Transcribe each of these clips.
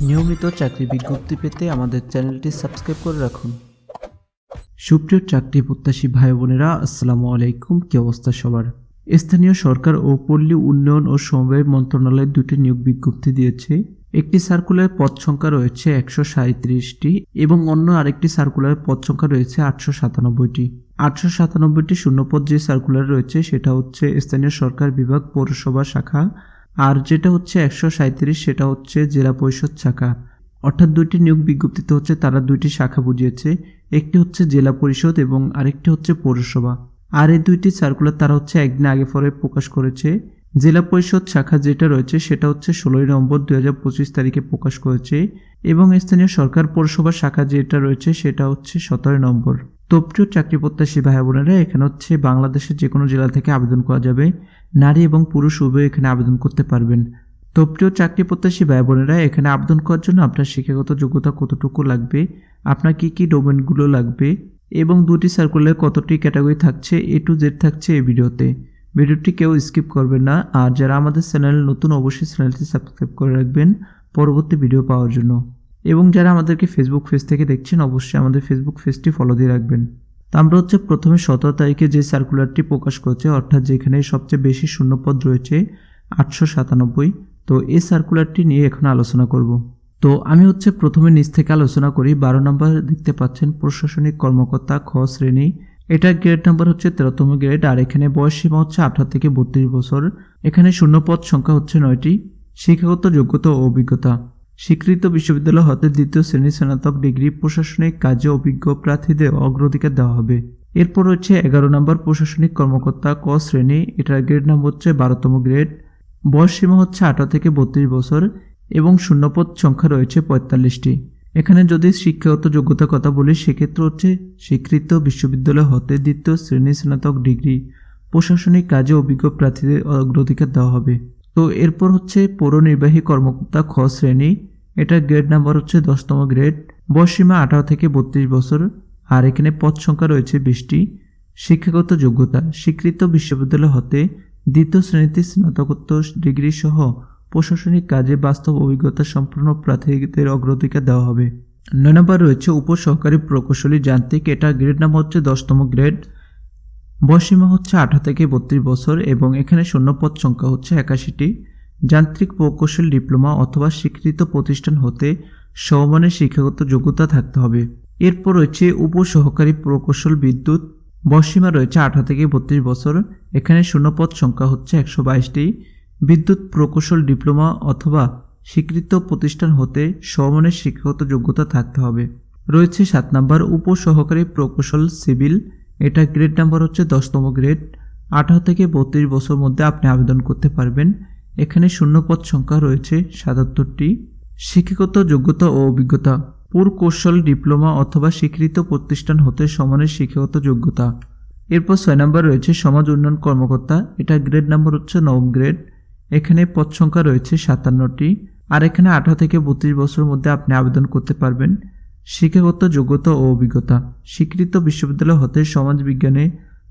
নিয়মিত চাকরি বিজ্ঞপ্তি পেতে আমাদের চ্যানেলটি সাবস্ক্রাইব করে রাখুন। সুপ্রিয় চাকরি প্রত্যাশী ভাই বোনেরা, আসসালামু আলাইকুম। কি অবস্থা সবার? স্থানীয় সরকার ও পল্লী উন্নয়ন ও সমবায় মন্ত্রণালয় দুটি নিয়োগ বিজ্ঞপ্তি দিয়েছে। একটি সার্কুলার পদ সংখ্যা রয়েছে 137টি এবং অন্য আরেকটি সার্কুলার পদ সংখ্যা রয়েছে 897টি। 897টি শূন্যপদ যে সার্কুলার রয়েছে সেটা হচ্ছে স্থানীয় সরকার বিভাগ পৌরসভা শাখা, আর যেটা হচ্ছে 137 সেটা হচ্ছে জেলা পরিষদ শাখা। অর্থাৎ দুইটি নিয়োগ বিজ্ঞপ্তিতে হচ্ছে তারা দুইটি শাখা বুঝিয়েছে, একটি হচ্ছে জেলা পরিষদ এবং আরেকটি হচ্ছে পৌরসভা। আর এই দুইটি সার্কুলার তারা হচ্ছে একদিন আগে পরে প্রকাশ করেছে। জেলা পরিষদ শাখা যেটা রয়েছে সেটা হচ্ছে 16 নভেম্বর 2025 তারিখে প্রকাশ করেছে এবং স্থানীয় সরকার পৌরসভা শাখা যেটা রয়েছে সেটা হচ্ছে 17 নভেম্বর। তো প্রিয় চাকরি প্রত্যাশী ভাই বোনেরা, এখানে হচ্ছে বাংলাদেশের যে কোনো জেলা থেকে আবেদন করা যাবে। নারী এবং পুরুষ উভয় এখানে আবেদন করতে পারবেন। তো প্রিয় চাকরি প্রত্যাশী ভাই বোনেরা, এখানে আবেদন করার জন্য আপনার শিক্ষাগত যোগ্যতা কতটুকু লাগবে, আপনার কি কি ডকুমেন্টগুলো লাগবে এবং দুটি সার্কুলারে কতটি ক্যাটাগরি থাকছে, A to Z থাকছে এই ভিডিওতে। ভিডিওটি কেউ স্কিপ করবেন না। আর যারা আমাদের চ্যানেল নতুন, অবশ্যই চ্যানেলটি সাবস্ক্রাইব করে রাখবেন পরবর্তী ভিডিও পাওয়ার জন্য। এবং যারা আমাদেরকে ফেসবুক পেজ থেকে দেখছেন, অবশ্যই আমাদের ফেসবুক পেজটি ফলো দিয়ে রাখবেন। তো আমরা হচ্ছে প্রথমে 17 তারিখে যে সার্কুলারটি প্রকাশ করেছে, অর্থাৎ যেখানে সবচেয়ে বেশি শূন্যপদ রয়েছে 897, তো এই সার্কুলারটি নিয়ে এখন আলোচনা করব। তো আমি হচ্ছে প্রথমে নিচ থেকে আলোচনা করি। 12 নম্বর দেখতে পাচ্ছেন প্রশাসনিক কর্মকর্তা খ শ্রেণী, এটার গ্রেড নাম্বার হচ্ছে 13তম গ্রেড। আর এখানে বয়স সীমা হচ্ছে 18 থেকে 32 বছর। এখানে শূন্যপদ সংখ্যা হচ্ছে 9টি। শিক্ষাগত যোগ্যতা ও অভিজ্ঞতা, স্বীকৃত বিশ্ববিদ্যালয় হতে দ্বিতীয় শ্রেণী স্নাতক ডিগ্রি প্রশাসনিক কাজে অভিজ্ঞ প্রার্থীদের অগ্রাধিকার দেওয়া হবে। এরপর হচ্ছে 11 নম্বর প্রশাসনিক কর্মকর্তা ক শ্রেণী, এটার গ্রেড নাম্বার হচ্ছে 12তম গ্রেড। বয়স সীমা হচ্ছে 18 থেকে 32 বছর এবং শূন্যপদ সংখ্যা রয়েছে 45টি। এখানে যদি শিক্ষাগত যোগ্যতার কথা বলি, সেক্ষেত্রে হচ্ছে স্বীকৃত বিশ্ববিদ্যালয় হতে দ্বিতীয় শ্রেণী স্নাতক ডিগ্রি প্রশাসনিক কাজে অভিজ্ঞ প্রার্থীদের অগ্রাধিকার দেওয়া হবে। তো এরপর হচ্ছে পৌর নির্বাহী কর্মকর্তা খ শ্রেণী, এটার গ্রেড নাম্বার হচ্ছে 10তম গ্রেড। বয়স সীমা 18 থেকে 32 বছর আর এখানে পদ সংখ্যা রয়েছে 20টি। শিক্ষাগত যোগ্যতা, স্বীকৃত বিশ্ববিদ্যালয় হতে দ্বিতীয় শ্রেণীতে স্নাতকোত্তর ডিগ্রি সহ প্রশাসনিক কাজে বাস্তব অভিজ্ঞতা সম্পন্ন প্রার্থীদের অগ্রাধিকার দেওয়া হবে। 9 নম্বর রয়েছে উপসহকারী প্রকৌশলী যান্ত্রিক, এটার গ্রেড নাম্বার হচ্ছে 10তম গ্রেড। বয়সীমা হচ্ছে 18 থেকে 32 বছর এবং এখানে শূন্যপদ সংখ্যা হচ্ছে 81টি। যান্ত্রিক প্রকৌশল ডিপ্লোমা অথবা স্বীকৃত প্রতিষ্ঠান হতে সমমানের শিক্ষাগত যোগ্যতা থাকতে হবে। এরপর রয়েছে উপসহকারী প্রকৌশল বিদ্যুৎ, বয়সীমা রয়েছে 18 থেকে 32 বছর। এখানে শূন্যপদ সংখ্যা হচ্ছে 122টি। বিদ্যুৎ প্রকৌশল ডিপ্লোমা অথবা স্বীকৃত প্রতিষ্ঠান হতে সমমানের শিক্ষাগত যোগ্যতা থাকতে হবে। রয়েছে 7 নম্বর উপসহকারী প্রকৌশল সিভিল, এটা গ্রেড নাম্বার হচ্ছে 10তম গ্রেড। 18 থেকে 32 বছর মধ্যে আপনি আবেদন করতে পারবেন। এখানে শূন্যপদ সংখ্যা রয়েছে 77টি। শিক্ষাগত যোগ্যতা ও অভিজ্ঞতা, পুরকৌশল ডিপ্লোমা অথবা স্বীকৃত প্রতিষ্ঠান হতে সমানের শিক্ষাগত যোগ্যতা। এরপর 6 নম্বর রয়েছে সমাজ উন্নয়ন কর্মকর্তা, এটা গ্রেড নাম্বার হচ্ছে 9ম গ্রেড। এখানে পদ সংখ্যা রয়েছে 57টি আর এখানে 18 থেকে 32 বছরের মধ্যে আপনি আবেদন করতে পারবেন। শিক্ষাগত যোগ্যতা ও অভিজ্ঞতা, স্বীকৃত বিশ্ববিদ্যালয় হতে সমাজ বিজ্ঞানে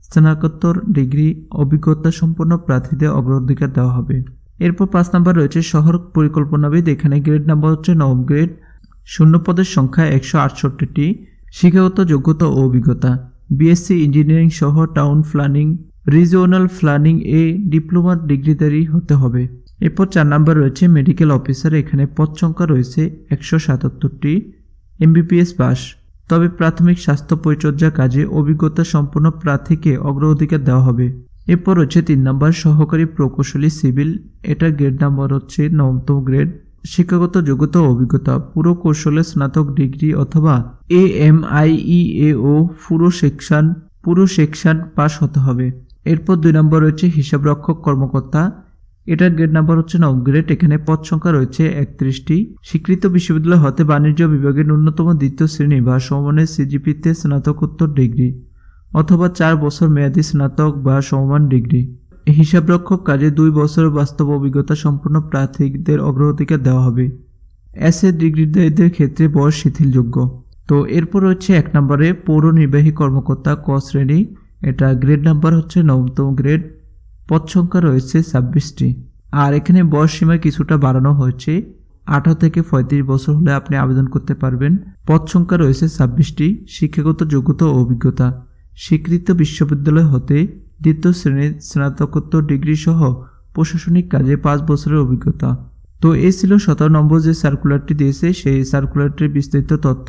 স্নাতকোত্তর ডিগ্রি অভিজ্ঞতা সম্পন্ন প্রার্থীদের অগ্রাধিকার দেওয়া হবে। এরপর 5 নম্বর রয়েছে শহর পরিকল্পনাবিদ, এখানে গ্রেড নাম্বার হচ্ছে 9ম গ্রেড। শূন্যপদের সংখ্যা 168টি। শিক্ষাগত যোগ্যতা ও অভিজ্ঞতা, বিএসসি ইঞ্জিনিয়ারিং সহ টাউন প্ল্যানিং, রিজিওনাল প্ল্যানিং এ ডিপ্লোমার ডিগ্রিধারী হতে হবে। এরপর 4 নম্বর রয়েছে মেডিকেল অফিসার, এখানে পদ সংখ্যা রয়েছে 177টি। MBBS পাস, তবে প্রাথমিক স্বাস্থ্য পরিচর্যা কাজে অভিজ্ঞতা সম্পন্ন প্রার্থীকে অগ্রাধিকার দেওয়া হবে। এরপর রয়েছে 3 নম্বর সহকারী প্রকৌশলী সিভিল, এটার গ্রেড নাম্বার হচ্ছে 9তম গ্রেড। শিক্ষাগত যোগ্যতা ও অভিজ্ঞতা, পুরো কৌশলে স্নাতক ডিগ্রি অথবা AMIEAO পুরো সেকশন পাস হতে হবে। এরপর 2 নম্বর রয়েছে হিসাবরক্ষক কর্মকর্তা, এটার গ্রেড নাম্বার হচ্ছে 9ম গ্রেড। এখানে পদ সংখ্যা রয়েছে 31টি। স্বীকৃত বিশ্ববিদ্যালয় হতে বাণিজ্য বিভাগের ন্যূনতম দ্বিতীয় শ্রেণী বা সমমানের CGPতে স্নাতকোত্তর ডিগ্রি অথবা 4 বছর মেয়াদী স্নাতক বা সমমান ডিগ্রি। হিসাবরক্ষক কাজে 2 বছর বাস্তব অভিজ্ঞতা সম্পন্ন প্রার্থীদের অগ্রাধিকার দেওয়া হবে। এসএ ডিগ্রিধারীদের ক্ষেত্রে বয়স শিথিলযোগ্য। তো এরপর রয়েছে 1 নম্বরে পৌর নির্বাহী কর্মকর্তা ক শ্রেণী, এটা গ্রেড নাম্বার হচ্ছে 9তম গ্রেড। পদ সংখ্যা রয়েছে 26টি আর এখানে বয়স সীমা কিছুটা বাড়ানো হয়েছে। 18 থেকে 35 বছর হলে আপনি আবেদন করতে পারবেন। পদ সংখ্যা রয়েছে 26টি। শিক্ষাগত যোগ্যতা ও অভিজ্ঞতা, স্বীকৃত বিশ্ববিদ্যালয় হতে দ্বিতীয় শ্রেণীর স্নাতকোত্তর ডিগ্রি সহ প্রশাসনিক কাজে 5 বছরের অভিজ্ঞতা। তো এই ছিল 17 নম্বর যে সার্কুলারটি দিয়েছে সেই সার্কুলারটির বিস্তারিত তথ্য।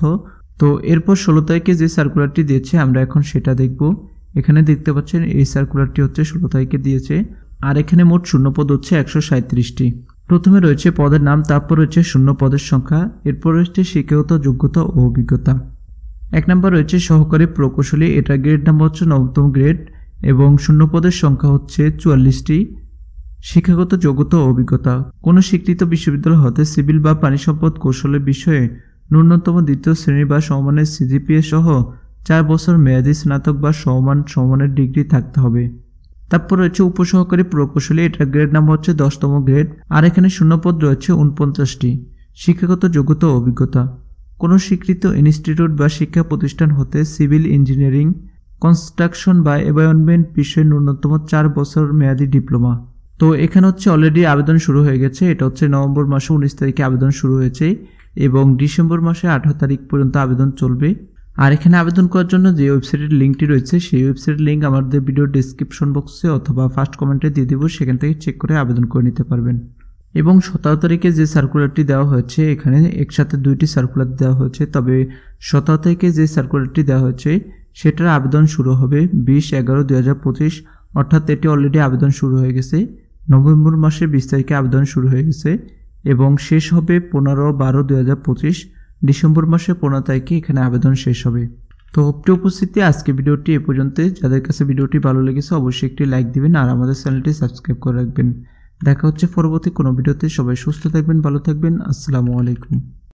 তো এরপর 16 তারিখে যে সার্কুলারটি দিয়েছে আমরা এখন সেটা দেখব। এখানে দেখতে পাচ্ছেন এই সার্কুলারটি হচ্ছে 16 তারিখে দিয়েছে। আর এখানে মোট শূন্যপদ হচ্ছে 137টি। প্রথমে রয়েছে পদের নাম, তারপর রয়েছে শূন্য পদের সংখ্যা, এরপর রয়েছে শিক্ষাগত যোগ্যতা ও অভিজ্ঞতা। 1 নম্বর রয়েছে সহকারী প্রকৌশলী, এটা গ্রেড নাম্বার হচ্ছে 9তম গ্রেড এবং শূন্য পদের সংখ্যা হচ্ছে 44টি। শিক্ষাগত যোগ্যতা ও অভিজ্ঞতা, কোনো স্বীকৃত বিশ্ববিদ্যালয় হতে সিভিল বা পানি সম্পদ কৌশলের বিষয়ে ন্যূনতম দ্বিতীয় শ্রেণী বা সমমানের সিজিপিএ সহ 4 বছর মেয়াদী স্নাতক বা সমমানের ডিগ্রি থাকতে হবে। তারপর রয়েছে উপসহকারী প্রকৌশলী, এটা গ্রেড নাম্বার হচ্ছে 10তম গ্রেড আর এখানে শূন্যপদ রয়েছে 49টি। শিক্ষাগত যোগ্যতা ও অভিজ্ঞতা, কোনো স্বীকৃত ইনস্টিটিউট বা শিক্ষা প্রতিষ্ঠান হতে সিভিল ইঞ্জিনিয়ারিং, কনস্ট্রাকশন বা এনভায়রনমেন্ট বিষয়ে ন্যূনতম 4 বছর মেয়াদী ডিপ্লোমা। তো এখানে হচ্ছে অলরেডি আবেদন শুরু হয়ে গেছে। এটা হচ্ছে নভেম্বর মাসে 19 তারিখে আবেদন শুরু হয়েছে এবং ডিসেম্বর মাসে 18 তারিখ পর্যন্ত আবেদন চলবে। আর এখানে আবেদন করার জন্য যে ওয়েবসাইটের লিঙ্কটি রয়েছে সেই ওয়েবসাইটের লিঙ্ক আমাদের ভিডিও ডেসক্রিপশন বক্সে অথবা ফার্স্ট কমেন্টে দিয়ে দেবো, সেখান থেকে চেক করে আবেদন করে নিতে পারবেন। এবং 17 তারিখে যে সার্কুলারটি দেওয়া হয়েছে এখানে একসাথে 2টি সার্কুলার দেওয়া হয়েছে, তবে 17 তারিখে যে সার্কুলারটি দেওয়া হয়েছে সেটার আবেদন শুরু হবে 20/11/2025, অর্থাৎ এটি অলরেডি আবেদন শুরু হয়ে গেছে। নভেম্বর মাসের 20 তারিখে আবেদন শুরু হয়ে গেছে এবং শেষ হবে 15/12/2025। ডিসেম্বর মাসের 15 তারিখে এখানে আবেদন শেষ হবে। তো প্রিয় উপস্থিতি, আজকে ভিডিওটি এ পর্যন্ত। যাদের কাছে ভিডিওটি ভালো লেগেছে অবশ্যই একটি লাইক দিবেন আর আমাদের চ্যানেলটি সাবস্ক্রাইব করে রাখবেন। দেখা হচ্ছে পরবর্তী কোনো ভিডিওতে। সবাই সুস্থ থাকবেন, ভালো থাকবেন। আসসালামু আলাইকুম।